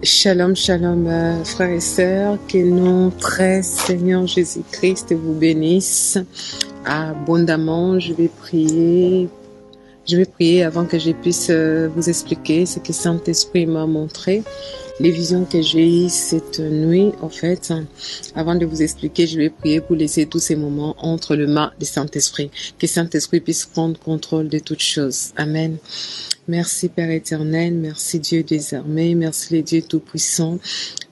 Shalom, shalom, frères et sœurs, que notre Seigneur Jésus-Christ vous bénisse abondamment. Je vais prier avant que je puisse vous expliquer ce que Saint-Esprit m'a montré. Les visions que j'ai eues cette nuit, en fait, avant de vous expliquer, je vais prier pour laisser tous ces moments entre les mains du Saint-Esprit. Que Saint-Esprit puisse prendre contrôle de toutes choses. Amen. Merci Père éternel, merci Dieu des armées, merci les dieux tout-puissants,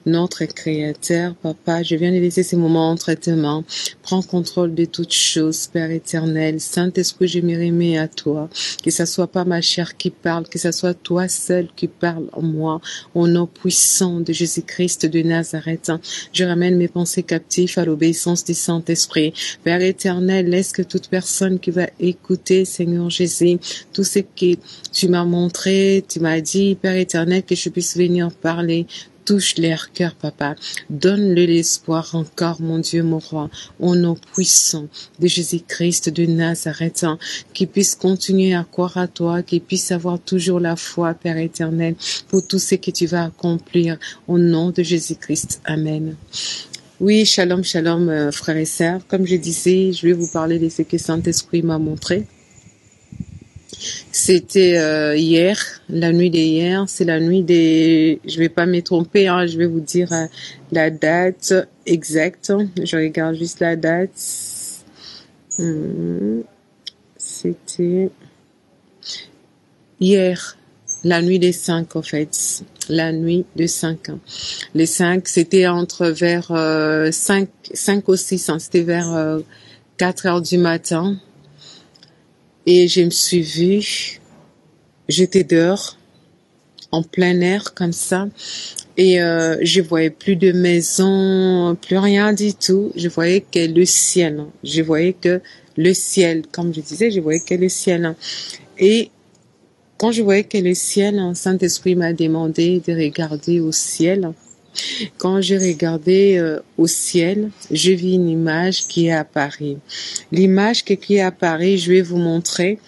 notre Créateur. Papa, je viens de laisser ces moments entre tes mains. Prends contrôle de toutes choses, Père éternel. Saint-Esprit, je me remets à toi. Que ce soit pas ma chair qui parle, que ce soit toi seul qui parle en moi, au nom puissant de Jésus-Christ de Nazareth. Je ramène mes pensées captives à l'obéissance du Saint-Esprit. Père éternel, laisse que toute personne qui va écouter, Seigneur Jésus, tout ce que tu m'as montré, tu m'as dit, Père éternel, que je puisse venir parler. Touche leur cœur, Papa. Donne-le l'espoir encore, mon Dieu, mon roi, au nom puissant de Jésus-Christ de Nazareth, qui puisse continuer à croire à toi, qui puisse avoir toujours la foi, Père éternel, pour tout ce que tu vas accomplir, au nom de Jésus-Christ. Amen. Oui, shalom, shalom, frères et sœurs. Comme je disais, je vais vous parler de ce que Saint-Esprit m'a montré. C'était hier, la nuit d'hier, c'est la nuit des... Je vais pas me tromper, hein, je vais vous dire la date exacte. Je regarde juste la date. C'était hier, la nuit des 5 en fait. La nuit de 5. Les 5, c'était entre vers 5 ou 6, hein, c'était vers 4 heures du matin. Et je me suis vue, j'étais dehors, en plein air comme ça, et je voyais plus de maison, plus rien du tout. Je voyais que le ciel, comme je disais, je voyais que le ciel. Et quand je voyais que le ciel, Saint-Esprit m'a demandé de regarder au ciel. Quand j'ai regardé au ciel, j'ai vu une image qui est apparue. L'image qui est apparue, je vais vous montrer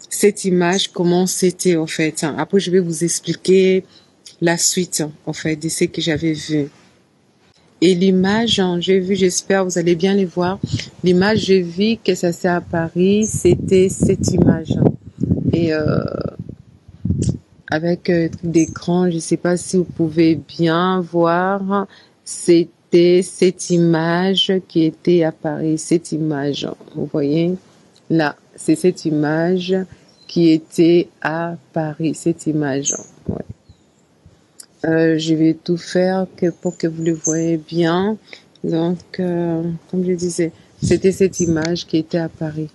cette image, comment c'était en fait. Après, je vais vous expliquer la suite en fait de ce que j'avais vu. Et l'image, j'ai vu, j'espère vous allez bien les voir. L'image, j'ai vu que ça s'est apparu, c'était cette image. Et avec d'écran, je ne sais pas si vous pouvez bien voir, c'était cette image qui était apparue, cette image, vous voyez, là, c'est cette image qui était apparue, cette image, ouais. Je vais tout faire pour que vous le voyez bien, donc, comme je disais, c'était cette image qui était apparue,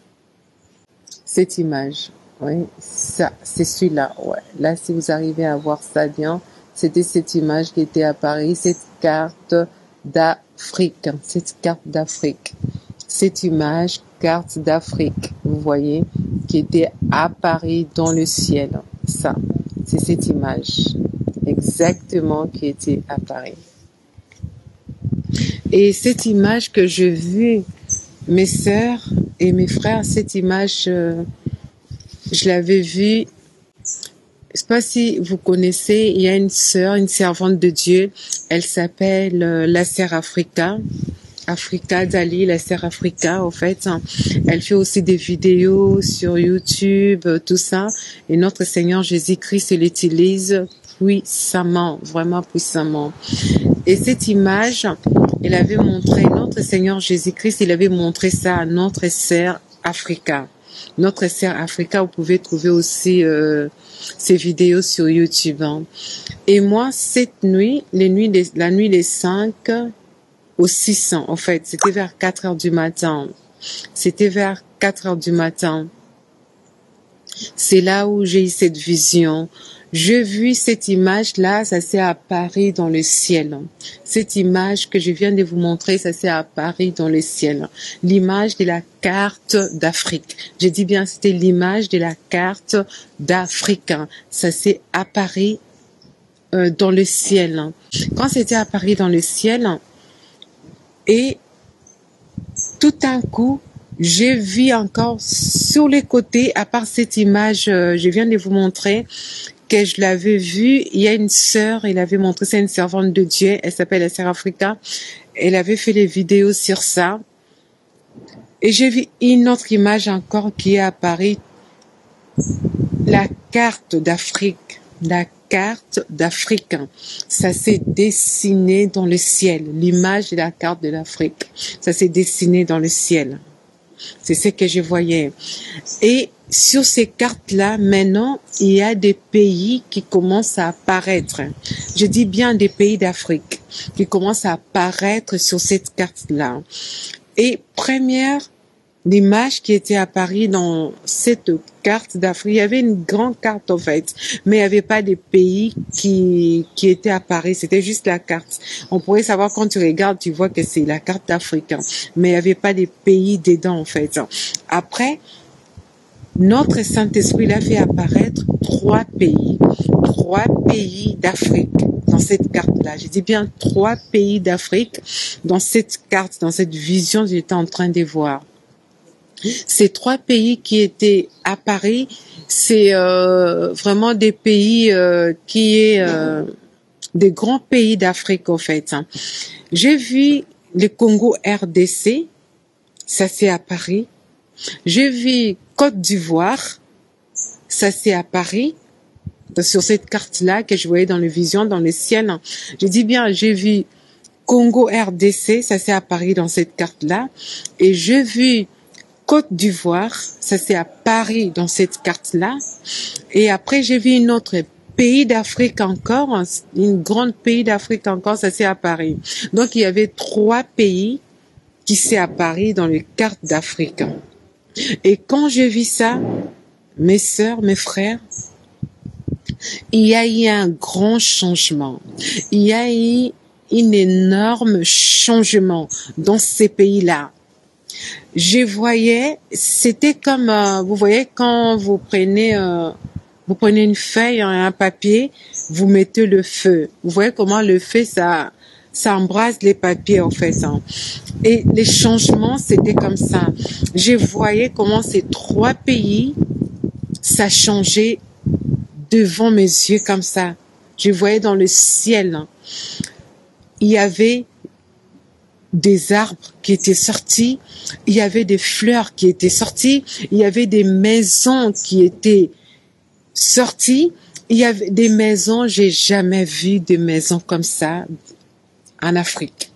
cette image. Oui, ça, c'est celui-là, ouais. Là, si vous arrivez à voir ça bien, c'était cette image qui était apparue, cette carte d'Afrique, cette image, carte d'Afrique, vous voyez, qui était apparue dans le ciel. Ça, c'est cette image, exactement, qui était apparue. Et cette image que je vis, mes sœurs et mes frères, cette image, je l'avais vue, je sais pas si vous connaissez, il y a une sœur, une servante de Dieu, elle s'appelle la sœur Africa Dali, la sœur Africa, en fait. Elle fait aussi des vidéos sur YouTube, tout ça, et notre Seigneur Jésus-Christ l'utilise puissamment, vraiment puissamment. Et cette image, il avait montré, notre Seigneur Jésus-Christ, il avait montré ça à notre sœur Africa. Notre sœur Africa, vous pouvez trouver aussi ces vidéos sur YouTube. Hein. Et moi, cette nuit, la nuit des 5 au 6 en fait, c'était vers 4 heures du matin. C'était vers 4 heures du matin. C'est là où j'ai eu cette vision. Je vis cette image-là, ça s'est apparu dans le ciel. Cette image que je viens de vous montrer, ça s'est apparu dans le ciel. L'image de la carte d'Afrique. Je dis bien, c'était l'image de la carte d'Afrique. Ça s'est apparu dans le ciel. Quand c'était apparu dans le ciel, et tout d'un coup, J'ai vu encore sur les côtés, à part cette image, je viens de vous montrer, que je l'avais vue. Il y a une sœur, elle avait montré, c'est une servante de Dieu, elle s'appelle la sœur Africa. Elle avait fait les vidéos sur ça. Et j'ai vu une autre image encore qui est apparue, la carte d'Afrique. La carte d'Afrique. Ça s'est dessiné dans le ciel. L'image de la carte de l'Afrique. Ça s'est dessiné dans le ciel. C'est ce que je voyais. Et sur ces cartes-là, maintenant, il y a des pays qui commencent à apparaître. Je dis bien des pays d'Afrique qui commencent à apparaître sur cette carte-là. Et première, l'image qui était apparue dans cette carte d'Afrique, il y avait une grande carte en fait, mais il n'y avait pas de pays qui étaient apparus, c'était juste la carte. On pourrait savoir quand tu regardes, tu vois que c'est la carte d'Afrique, mais il n'y avait pas de pays dedans en fait. Après, notre Saint-Esprit l'a fait apparaître trois pays d'Afrique dans cette carte-là. Je dis bien 3 pays d'Afrique dans cette carte, dans cette vision que j'étais en train de voir. Ces 3 pays qui étaient apparus, c'est vraiment des pays des grands pays d'Afrique en fait. J'ai vu le Congo RDC, ça s'est apparu. J'ai vu Côte d'Ivoire, ça s'est apparu sur cette carte-là que je voyais dans les visions, dans le ciel. Je dis bien, j'ai vu Congo RDC, ça s'est apparu dans cette carte-là, et j'ai vu Côte d'Ivoire, ça s'est apparu dans cette carte-là, et après j'ai vu une autre pays d'Afrique encore, une grande pays d'Afrique encore, ça s'est apparu. Donc il y avait 3 pays qui s'est apparu dans les cartes d'Afrique. Et quand je vis ça, mes sœurs, mes frères, il y a eu un grand changement. Il y a eu un énorme changement dans ces pays-là. Je voyais, c'était comme, vous voyez, quand vous prenez une feuille, un papier, vous mettez le feu. Vous voyez comment le feu, ça embrase les papiers, en fait. Et les changements, c'était comme ça. Je voyais comment ces 3 pays, ça changeait devant mes yeux comme ça. Je voyais dans le ciel. Il y avait des arbres qui étaient sortis, il y avait des fleurs qui étaient sorties, il y avait des maisons qui étaient sorties, il y avait des maisons, j'ai jamais vu des maisons comme ça en Afrique.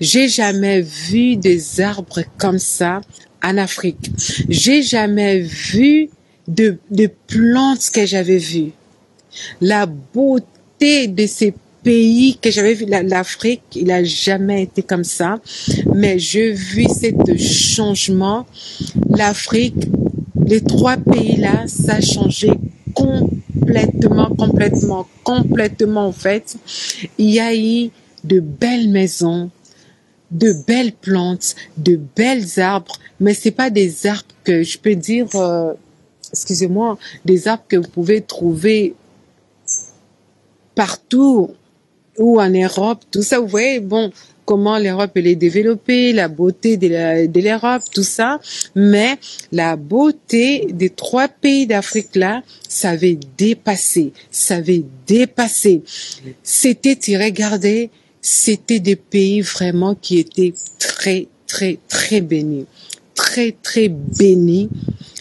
J'ai jamais vu des arbres comme ça en Afrique. J'ai jamais vu de plantes que j'avais vues. La beauté de ces pays que j'avais vu, l'Afrique, il a jamais été comme ça, mais j'ai vu ce changement. L'Afrique, les 3 pays-là, ça a changé complètement en fait. Il y a eu de belles maisons, de belles plantes, de belles arbres, mais c'est pas des arbres que je peux dire, excusez-moi, des arbres que vous pouvez trouver partout ou en Europe, tout ça, vous voyez, bon, comment l'Europe elle est développée, la beauté de l'Europe, tout ça, mais la beauté des 3 pays d'Afrique là, ça avait dépassé. C'était, tu regardais, c'était des pays vraiment qui étaient très bénis. Très bénis.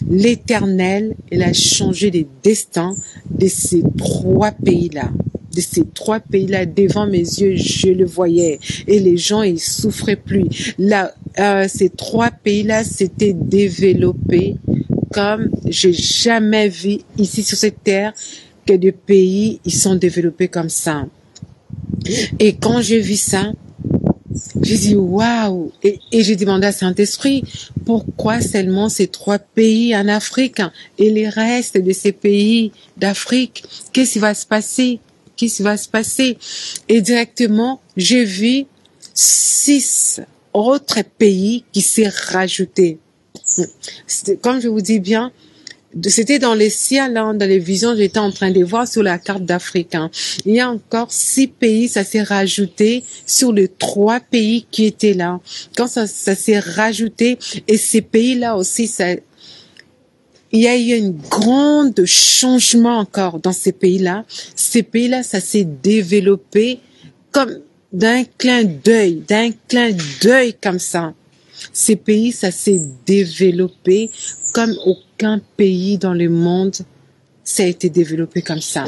L'Éternel, il a changé les destins de ces 3 pays-là. De ces 3 pays-là, devant mes yeux, je le voyais. Et les gens, ils souffraient plus. Là, ces 3 pays-là s'étaient développés comme j'ai jamais vu ici sur cette terre que des pays, ils sont développés comme ça. Et quand j'ai vu ça, j'ai dit waouh, et j'ai demandé à Saint-Esprit pourquoi seulement ces 3 pays en Afrique et les restes de ces pays d'Afrique, qu'est-ce qui va se passer? Et directement, j'ai vu 6 autres pays qui s'est rajouté. Comme je vous dis bien, C'était dans les ciels, hein, dans les visions, j'étais en train de voir sur la carte d'Afrique. Hein. Il y a encore 6 pays, ça s'est rajouté sur les 3 pays qui étaient là. Quand ça s'est rajouté, et ces pays-là aussi, il y a eu un grand changement encore dans ces pays-là. Ces pays-là, ça s'est développé comme d'un clin d'œil comme ça. Ces pays, ça s'est développé comme aucun pays dans le monde, ça a été développé comme ça.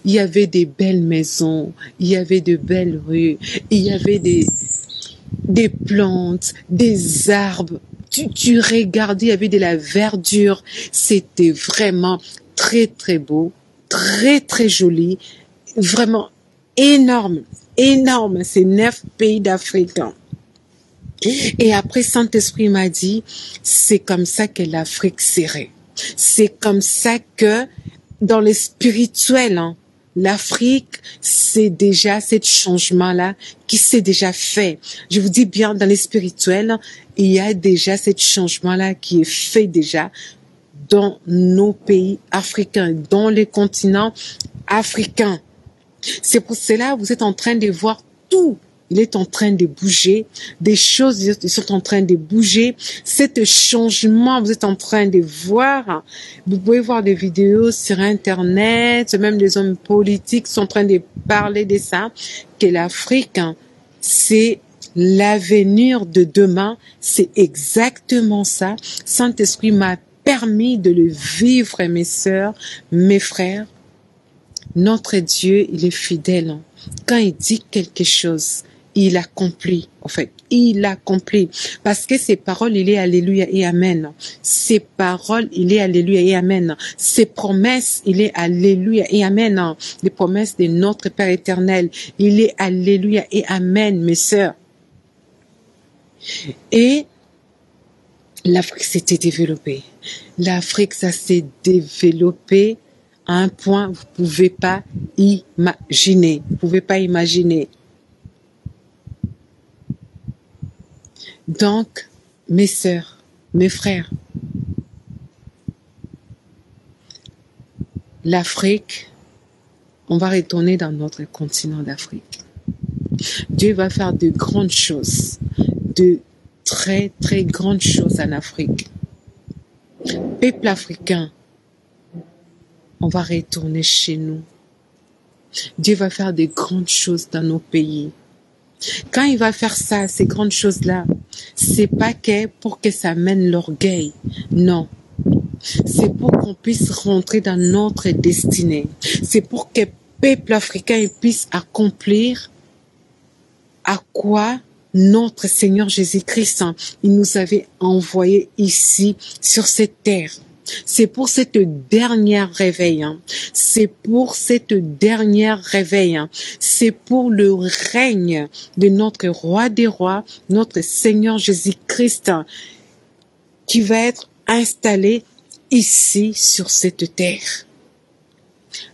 Il y avait des belles maisons, il y avait de belles rues, il y avait des plantes, des arbres. Tu regardais, il y avait de la verdure. C'était vraiment très, très beau, très, très joli, vraiment énorme, énorme. C'est 9 pays d'Afrique. Et après, Saint-Esprit m'a dit, c'est comme ça que l'Afrique serait. C'est comme ça que, dans le spirituel, hein, l'Afrique, c'est déjà ce changement-là qui s'est déjà fait. Je vous dis bien, dans le spirituel, il y a déjà ce changement-là qui est fait déjà dans nos pays africains, dans les continents africains. C'est pour cela que vous êtes en train de voir tout. Il est en train de bouger. Des choses sont en train de bouger. Cet changement, vous êtes en train de voir. Vous pouvez voir des vidéos sur Internet. Même les hommes politiques sont en train de parler de ça. Que l'Afrique, c'est l'avenir de demain. C'est exactement ça. Saint-Esprit m'a permis de le vivre, mes sœurs, mes frères. Notre Dieu, il est fidèle. Quand il dit quelque chose, il accomplit, en fait. Il accomplit. Parce que ses paroles, il est alléluia et amen. Ses paroles, il est alléluia et amen. Ses promesses, il est alléluia et amen. Les promesses de notre Père éternel, il est alléluia et amen, mes sœurs. Et l'Afrique s'était développée. L'Afrique, ça s'est développé à un point vous pouvez pas imaginer. Vous pouvez pas imaginer. Donc, mes sœurs, mes frères, l'Afrique, on va retourner dans notre continent d'Afrique. Dieu va faire de grandes choses, de très, très grandes choses en Afrique. Peuple africain, on va retourner chez nous. Dieu va faire de grandes choses dans nos pays. Quand il va faire ça, ces grandes choses-là, c'est pas que pour que ça mène l'orgueil. Non. C'est pour qu'on puisse rentrer dans notre destinée. C'est pour que le peuple africain puisse accomplir à quoi notre Seigneur Jésus-Christ, il nous avait envoyé ici sur cette terre. C'est pour cette dernière réveil. Hein. C'est pour cette dernière réveil. Hein. C'est pour le règne de notre roi des rois, notre Seigneur Jésus-Christ, qui va être installé ici sur cette terre.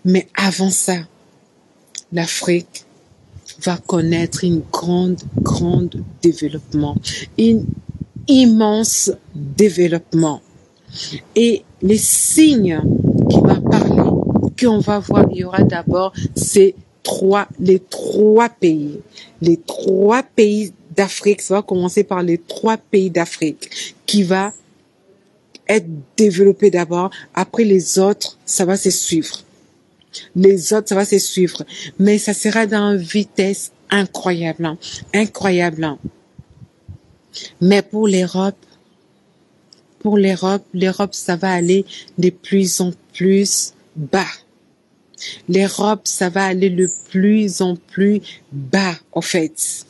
Mais avant ça, l'Afrique va connaître une grande développement, un immense développement. Et les signes qui va parler, qu'on va voir, il y aura d'abord les trois pays. Les 3 pays d'Afrique, ça va commencer par les 3 pays d'Afrique qui va être développé d'abord. Après les autres, ça va se suivre. Les autres, ça va se suivre. Mais ça sera dans une vitesse incroyable. Incroyable. Mais pour l'Europe, ça va aller de plus en plus bas. L'Europe, ça va aller de plus en plus bas, en fait.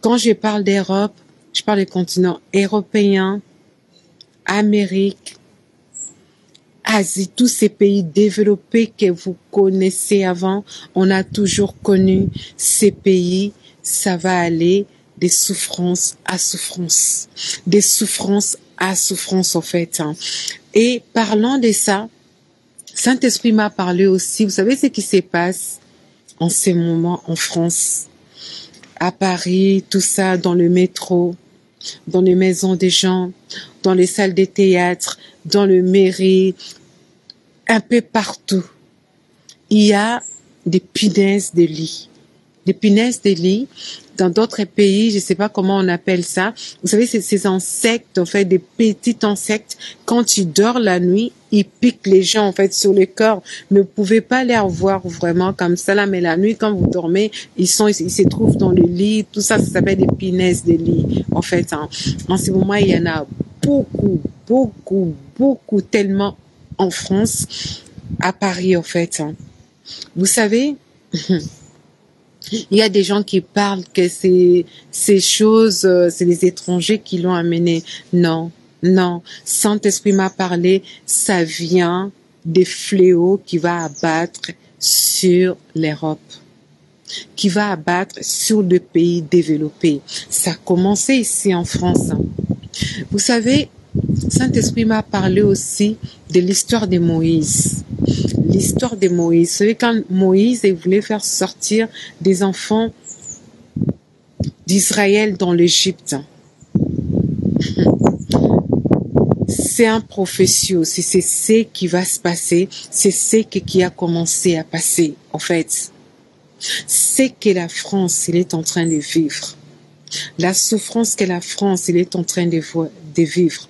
Quand je parle d'Europe, je parle des continents européens, Amérique, Asie, tous ces pays développés que vous connaissez avant, on a toujours connu ces pays, ça va aller des souffrances à souffrances, des souffrances à souffrance en fait. Et parlant de ça, Saint-Esprit m'a parlé aussi, vous savez ce qui se passe en ce moment en France, à Paris, tout ça, dans le métro, dans les maisons des gens, dans les salles des théâtres, dans le mairie, un peu partout, il y a des punaises de lit. Des punaises de lit. Dans d'autres pays, je ne sais pas comment on appelle ça. Vous savez, c'est ces insectes, en fait, des petits insectes. Quand tu dors la nuit, ils piquent les gens, en fait, sur le corps. Mais vous pouvez pas les revoir vraiment comme ça, là. Mais la nuit, quand vous dormez, ils se trouvent dans le lit. Tout ça, ça s'appelle des punaises de lit, en fait. Hein. En ce moment, il y en a beaucoup, tellement en France, à Paris, en fait. Hein. Vous savez, il y a des gens qui parlent que ces choses, c'est les étrangers qui l'ont amené. Non, non. Saint-Esprit m'a parlé, ça vient des fléaux qui va abattre sur l'Europe, qui va abattre sur le pays développé. Ça a commencé ici en France. Vous savez, Saint-Esprit m'a parlé aussi de l'histoire de Moïse. L'histoire de Moïse. Vous savez, quand Moïse voulait faire sortir des enfants d'Israël dans l'Égypte, c'est un prophétie aussi. C'est ce qui va se passer. C'est ce qui a commencé à passer, en fait. C'est que la France, elle est en train de vivre. La souffrance que la France, elle est en train de vivre.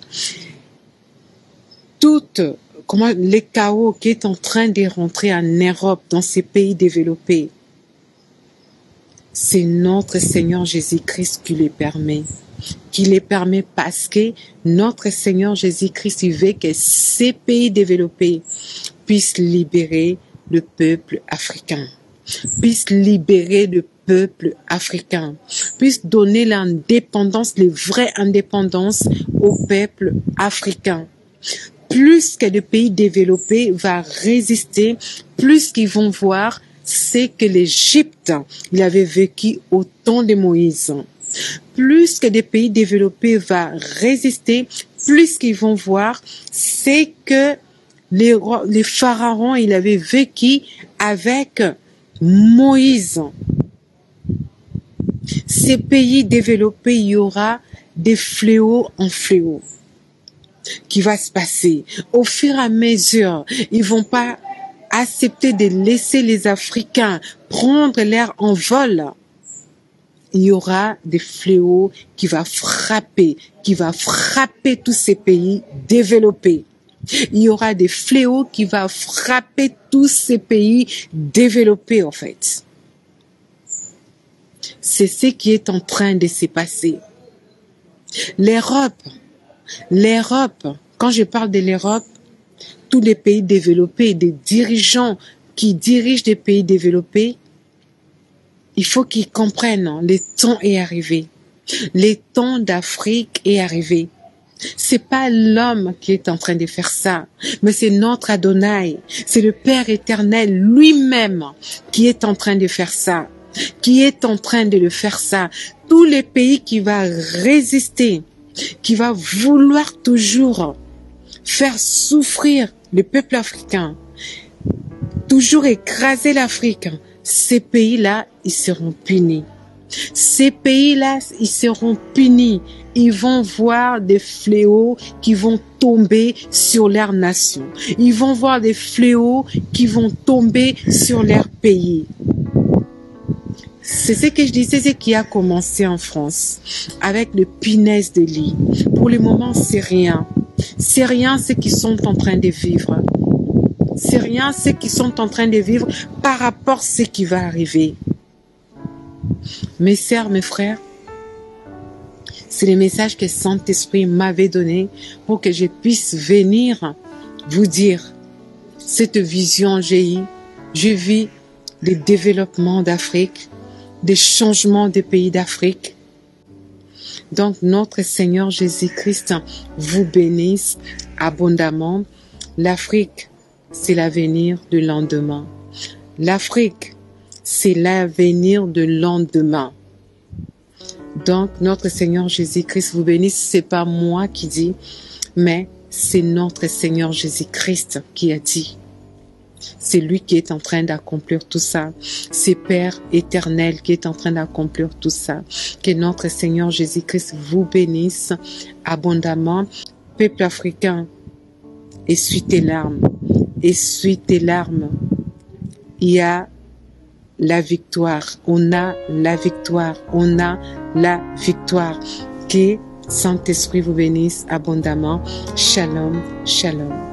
Les chaos qui est en train de rentrer en Europe, dans ces pays développés, c'est notre Seigneur Jésus-Christ qui les permet. Qui les permet parce que notre Seigneur Jésus-Christ, il veut que ces pays développés puissent libérer le peuple africain. Puissent libérer le peuple africain. Puissent donner l'indépendance, la vraie indépendance au peuple africain. Plus que le pays développé va résister, plus qu'ils vont voir ce que l'Égypte il avait vécu au temps de Moïse. Plus que les pays développés va résister, plus qu'ils vont voir ce que les pharaons il avait vécu avec Moïse. Ces pays développés, il y aura des fléaux en fléaux qui va se passer. Au fur et à mesure, ils vont pas accepter de laisser les Africains prendre l'air en vol. Il y aura des fléaux qui va frapper tous ces pays développés. Il y aura des fléaux qui va frapper tous ces pays développés, en fait. C'est ce qui est en train de se passer. L'Europe, quand je parle de l'Europe, tous les pays développés, des dirigeants qui dirigent des pays développés, il faut qu'ils comprennent, le temps est arrivé. Le temps d'Afrique est arrivé. C'est pas l'homme qui est en train de faire ça, mais c'est notre Adonai, c'est le Père éternel lui-même qui est en train de faire ça, qui est en train de le faire ça. Tous les pays qui vont résister, qui va vouloir toujours faire souffrir le peuple africain, toujours écraser l'Afrique, ces pays-là, ils seront punis. Ces pays-là, ils seront punis. Ils vont voir des fléaux qui vont tomber sur leur nation. Ils vont voir des fléaux qui vont tomber sur leur pays. C'est ce que je disais, c'est ce qui a commencé en France avec le punaise de lit. Pour le moment, c'est rien. C'est rien ce qu'ils sont en train de vivre. C'est rien ce qu'ils sont en train de vivre par rapport à ce qui va arriver. Mes sœurs, mes frères, c'est le message que Saint-Esprit m'avait donné pour que je puisse venir vous dire cette vision j'ai eue. Je vis des développements d'Afrique, des changements des pays d'Afrique. Donc notre Seigneur Jésus-Christ vous bénisse abondamment. L'Afrique, c'est l'avenir du lendemain. L'Afrique, c'est l'avenir de lendemain. Donc, notre Seigneur Jésus-Christ vous bénisse. C'est pas moi qui dis, mais c'est notre Seigneur Jésus-Christ qui a dit. C'est lui qui est en train d'accomplir tout ça. C'est Père éternel qui est en train d'accomplir tout ça. Que notre Seigneur Jésus-Christ vous bénisse abondamment. Peuple africain, essuie tes larmes. essuie tes larmes. Il y a la victoire. On a la victoire. On a la victoire. Que Saint-Esprit vous bénisse abondamment. Shalom, shalom.